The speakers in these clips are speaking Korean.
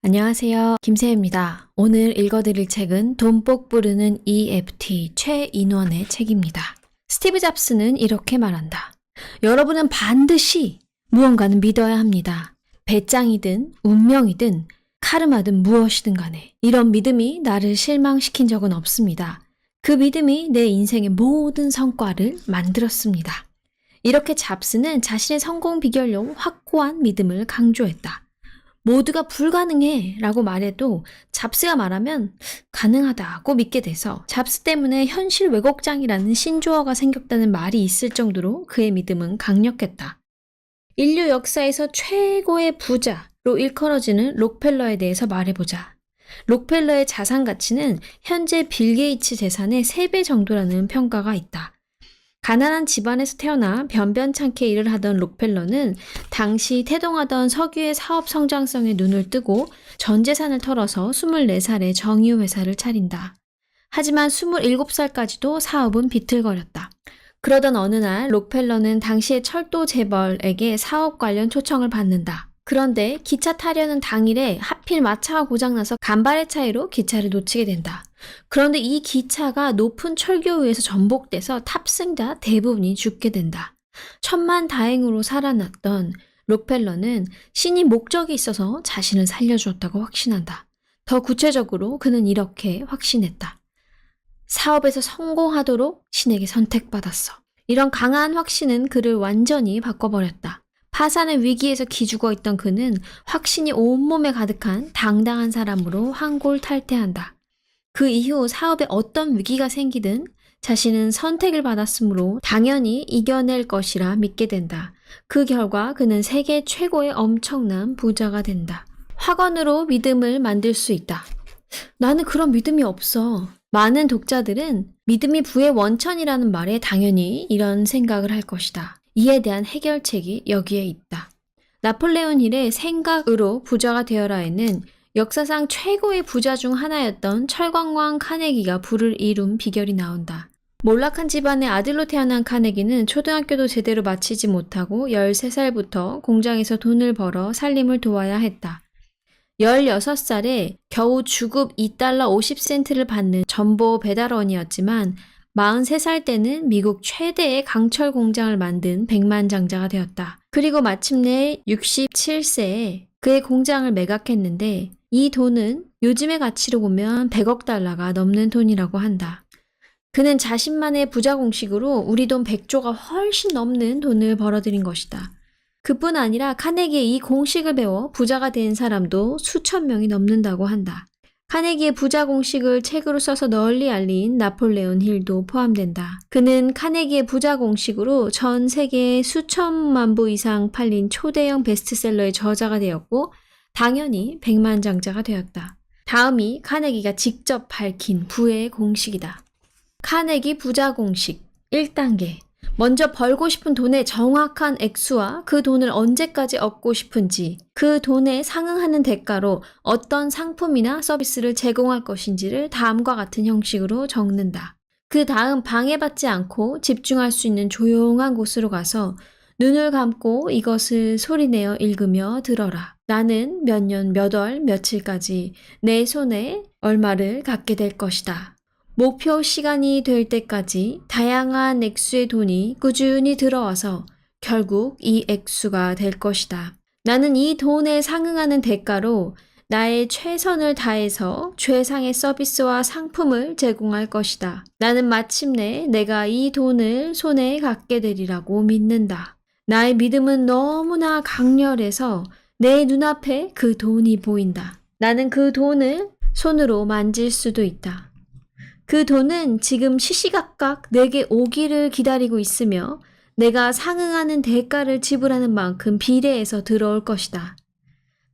안녕하세요. 김세혜입니다. 오늘 읽어드릴 책은 돈뽁 부르는 EFT 최인원의 책입니다. 스티브 잡스는 이렇게 말한다. 여러분은 반드시 무언가는 믿어야 합니다. 배짱이든 운명이든 카르마든 무엇이든 간에 이런 믿음이 나를 실망시킨 적은 없습니다. 그 믿음이 내 인생의 모든 성과를 만들었습니다. 이렇게 잡스는 자신의 성공 비결로 확고한 믿음을 강조했다. 모두가 불가능해 라고 말해도 잡스가 말하면 가능하다고 믿게 돼서 잡스 때문에 현실 왜곡장이라는 신조어가 생겼다는 말이 있을 정도로 그의 믿음은 강력했다. 인류 역사에서 최고의 부자로 일컬어지는 록펠러에 대해서 말해보자. 록펠러의 자산 가치는 현재 빌 게이츠 재산의 3배 정도라는 평가가 있다. 가난한 집안에서 태어나 변변찮게 일을 하던 록펠러는 당시 태동하던 석유의 사업 성장성에 눈을 뜨고 전 재산을 털어서 24살에 정유 회사를 차린다. 하지만 27살까지도 사업은 비틀거렸다. 그러던 어느 날 록펠러는 당시의 철도 재벌에게 사업 관련 초청을 받는다. 그런데 기차 타려는 당일에 하필 마차가 고장나서 간발의 차이로 기차를 놓치게 된다. 그런데 이 기차가 높은 철교 위에서 전복돼서 탑승자 대부분이 죽게 된다. 천만다행으로 살아났던 록펠러는 신이 목적이 있어서 자신을 살려주었다고 확신한다. 더 구체적으로 그는 이렇게 확신했다. 사업에서 성공하도록 신에게 선택받았어. 이런 강한 확신은 그를 완전히 바꿔버렸다. 파산의 위기에서 기죽어 있던 그는 확신이 온몸에 가득한 당당한 사람으로 환골탈태한다. 그 이후 사업에 어떤 위기가 생기든 자신은 선택을 받았으므로 당연히 이겨낼 것이라 믿게 된다. 그 결과 그는 세계 최고의 엄청난 부자가 된다. 확언으로 믿음을 만들 수 있다. 나는 그런 믿음이 없어. 많은 독자들은 믿음이 부의 원천이라는 말에 당연히 이런 생각을 할 것이다. 이에 대한 해결책이 여기에 있다. 나폴레온 힐의 생각으로 부자가 되어라에는 역사상 최고의 부자 중 하나였던 철광왕 카네기가 부를 이룬 비결이 나온다. 몰락한 집안의 아들로 태어난 카네기는 초등학교도 제대로 마치지 못하고 13살부터 공장에서 돈을 벌어 살림을 도와야 했다. 16살에 겨우 주급 $2 50센트를 받는 전보 배달원이었지만 43살 때는 미국 최대의 강철 공장을 만든 백만장자가 되었다. 그리고 마침내 67세에 그의 공장을 매각했는데 이 돈은 요즘의 가치로 보면 100억 달러가 넘는 돈이라고 한다. 그는 자신만의 부자 공식으로 우리 돈 100조가 훨씬 넘는 돈을 벌어들인 것이다. 그뿐 아니라 카네기의 이 공식을 배워 부자가 된 사람도 수천 명이 넘는다고 한다. 카네기의 부자 공식을 책으로 써서 널리 알린 나폴레온 힐도 포함된다. 그는 카네기의 부자 공식으로 전 세계에 수천만 부 이상 팔린 초대형 베스트셀러의 저자가 되었고 당연히 백만장자가 되었다. 다음이 카네기가 직접 밝힌 부의 공식이다. 카네기 부자 공식 1단계. 먼저 벌고 싶은 돈의 정확한 액수와 그 돈을 언제까지 얻고 싶은지, 그 돈에 상응하는 대가로 어떤 상품이나 서비스를 제공할 것인지를 다음과 같은 형식으로 적는다. 그 다음 방해받지 않고 집중할 수 있는 조용한 곳으로 가서 눈을 감고 이것을 소리내어 읽으며 들어라. 나는 몇 년, 몇 월, 며칠까지 내 손에 얼마를 갖게 될 것이다. 목표 시간이 될 때까지 다양한 액수의 돈이 꾸준히 들어와서 결국 이 액수가 될 것이다. 나는 이 돈에 상응하는 대가로 나의 최선을 다해서 최상의 서비스와 상품을 제공할 것이다. 나는 마침내 내가 이 돈을 손에 갖게 되리라고 믿는다. 나의 믿음은 너무나 강렬해서 내 눈앞에 그 돈이 보인다. 나는 그 돈을 손으로 만질 수도 있다. 그 돈은 지금 시시각각 내게 오기를 기다리고 있으며 내가 상응하는 대가를 지불하는 만큼 비례해서 들어올 것이다.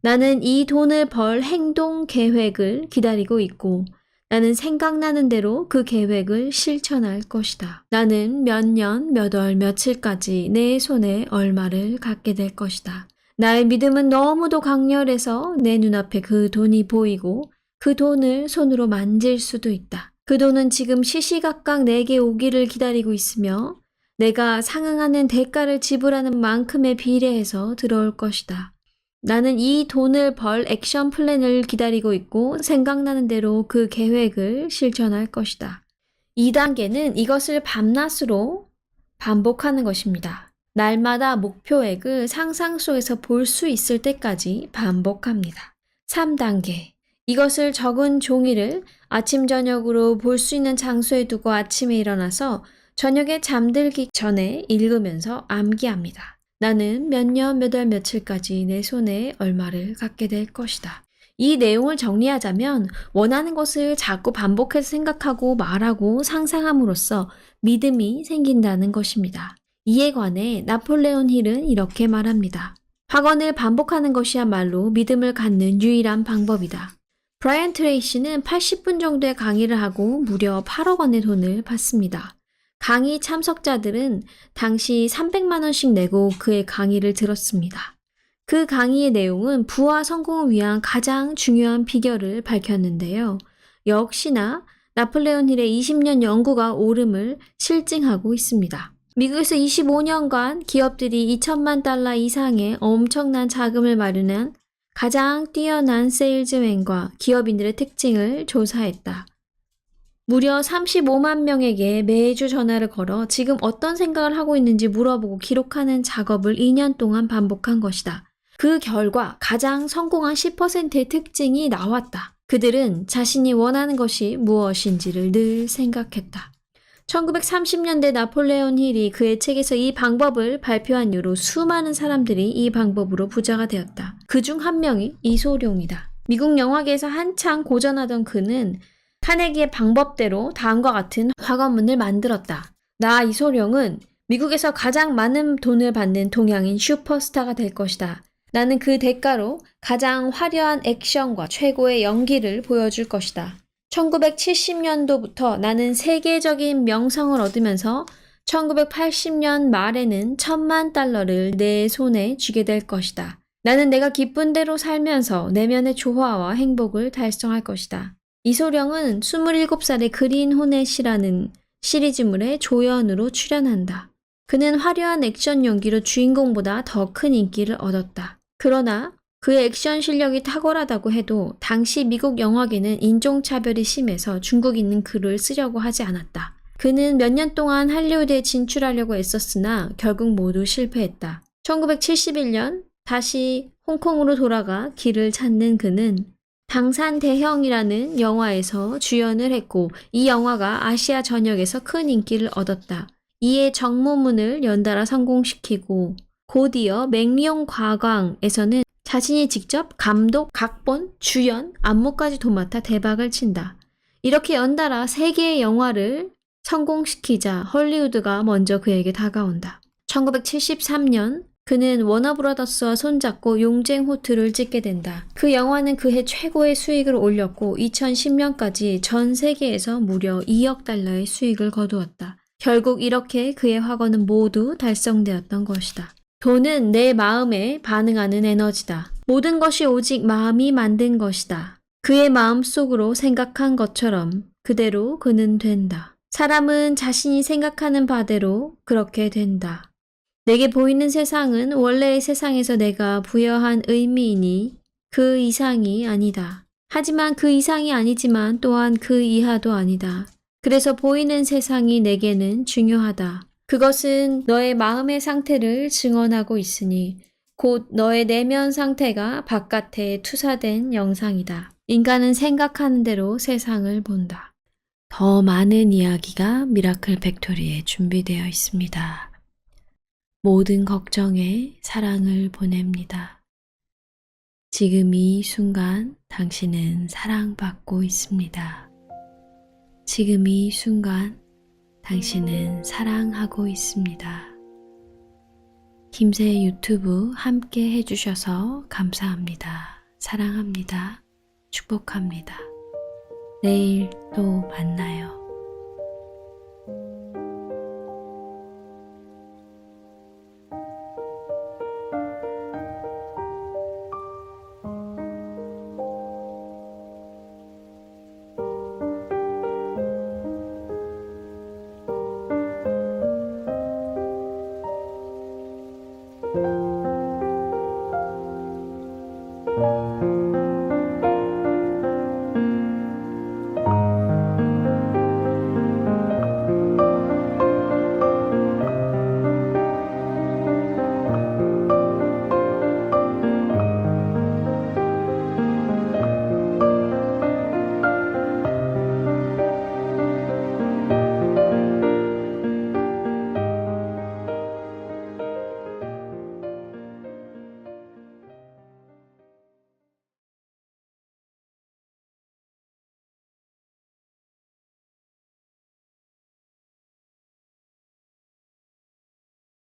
나는 이 돈을 벌 행동 계획을 기다리고 있고 나는 생각나는 대로 그 계획을 실천할 것이다. 나는 몇 년, 몇 월, 며칠까지 내 손에 얼마를 갖게 될 것이다. 나의 믿음은 너무도 강렬해서 내 눈앞에 그 돈이 보이고 그 돈을 손으로 만질 수도 있다. 그 돈은 지금 시시각각 내게 오기를 기다리고 있으며 내가 상응하는 대가를 지불하는 만큼에 비례해서 들어올 것이다. 나는 이 돈을 벌 액션 플랜을 기다리고 있고 생각나는 대로 그 계획을 실천할 것이다. 2단계는 이것을 밤낮으로 반복하는 것입니다. 날마다 목표액을 상상 속에서 볼 수 있을 때까지 반복합니다. 3단계. 이것을 적은 종이를 아침 저녁으로 볼 수 있는 장소에 두고 아침에 일어나서 저녁에 잠들기 전에 읽으면서 암기합니다. 나는 몇 년, 몇 월, 며칠까지 내 손에 얼마를 갖게 될 것이다. 이 내용을 정리하자면 원하는 것을 자꾸 반복해서 생각하고 말하고 상상함으로써 믿음이 생긴다는 것입니다. 이에 관해 나폴레온 힐은 이렇게 말합니다. 확언을 반복하는 것이야말로 믿음을 갖는 유일한 방법이다. 브라이언 트레이시는 80분 정도의 강의를 하고 무려 8억 원의 돈을 받습니다. 강의 참석자들은 당시 300만 원씩 내고 그의 강의를 들었습니다. 그 강의의 내용은 부와 성공을 위한 가장 중요한 비결을 밝혔는데요. 역시나 나폴레온 힐의 20년 연구가 옳음을 실증하고 있습니다. 미국에서 25년간 기업들이 2천만 달러 이상의 엄청난 자금을 마련한 가장 뛰어난 세일즈맨과 기업인들의 특징을 조사했다. 무려 35만 명에게 매주 전화를 걸어 지금 어떤 생각을 하고 있는지 물어보고 기록하는 작업을 2년 동안 반복한 것이다. 그 결과 가장 성공한 10%의 특징이 나왔다. 그들은 자신이 원하는 것이 무엇인지를 늘 생각했다. 1930년대 나폴레온 힐이 그의 책에서 이 방법을 발표한 이후로 수많은 사람들이 이 방법으로 부자가 되었다. 그중 한 명이 이소룡이다. 미국 영화계에서 한창 고전하던 그는 카네기의 방법대로 다음과 같은 화관문을 만들었다. 나 이소룡은 미국에서 가장 많은 돈을 받는 동양인 슈퍼스타가 될 것이다. 나는 그 대가로 가장 화려한 액션과 최고의 연기를 보여줄 것이다. 1970년도부터 나는 세계적인 명성을 얻으면서 1980년 말에는 1,000만 달러를 내 손에 쥐게 될 것이다. 나는 내가 기쁜 대로 살면서 내면의 조화와 행복을 달성할 것이다. 이소룡은 27살에 그린 호넷이라는 시리즈물에 조연으로 출연한다. 그는 화려한 액션 연기로 주인공보다 더 큰 인기를 얻었다. 그러나 그의 액션 실력이 탁월하다고 해도 당시 미국 영화계는 인종차별이 심해서 중국인은 그를 쓰려고 하지 않았다. 그는 몇 년 동안 할리우드에 진출하려고 애썼으나 결국 모두 실패했다. 1971년 다시 홍콩으로 돌아가 길을 찾는 그는 당산대형이라는 영화에서 주연을 했고 이 영화가 아시아 전역에서 큰 인기를 얻었다. 이에 정모문을 연달아 성공시키고 곧이어 맹룡과광에서는 자신이 직접 감독, 각본, 주연, 안무까지 도맡아 대박을 친다. 이렇게 연달아 3개의 영화를 성공시키자 헐리우드가 먼저 그에게 다가온다. 1973년 그는 워너브라더스와 손잡고 용쟁호투를 찍게 된다. 그 영화는 그해 최고의 수익을 올렸고 2010년까지 전 세계에서 무려 2억 달러의 수익을 거두었다. 결국 이렇게 그의 확언은 모두 달성되었던 것이다. 돈은 내 마음에 반응하는 에너지다. 모든 것이 오직 마음이 만든 것이다. 그의 마음속으로 생각한 것처럼 그대로 그는 된다. 사람은 자신이 생각하는 바대로 그렇게 된다. 내게 보이는 세상은 원래의 세상에서 내가 부여한 의미이니 그 이상이 아니다. 하지만 그 이상이 아니지만 또한 그 이하도 아니다. 그래서 보이는 세상이 내게는 중요하다. 그것은 너의 마음의 상태를 증언하고 있으니 곧 너의 내면 상태가 바깥에 투사된 영상이다. 인간은 생각하는 대로 세상을 본다. 더 많은 이야기가 미라클 팩토리에 준비되어 있습니다. 모든 걱정에 사랑을 보냅니다. 지금 이 순간 당신은 사랑받고 있습니다. 지금 이 순간 당신은 사랑하고 있습니다. 김새 유튜브 함께 해주셔서 감사합니다. 사랑합니다. 축복합니다. 내일 또 만나요.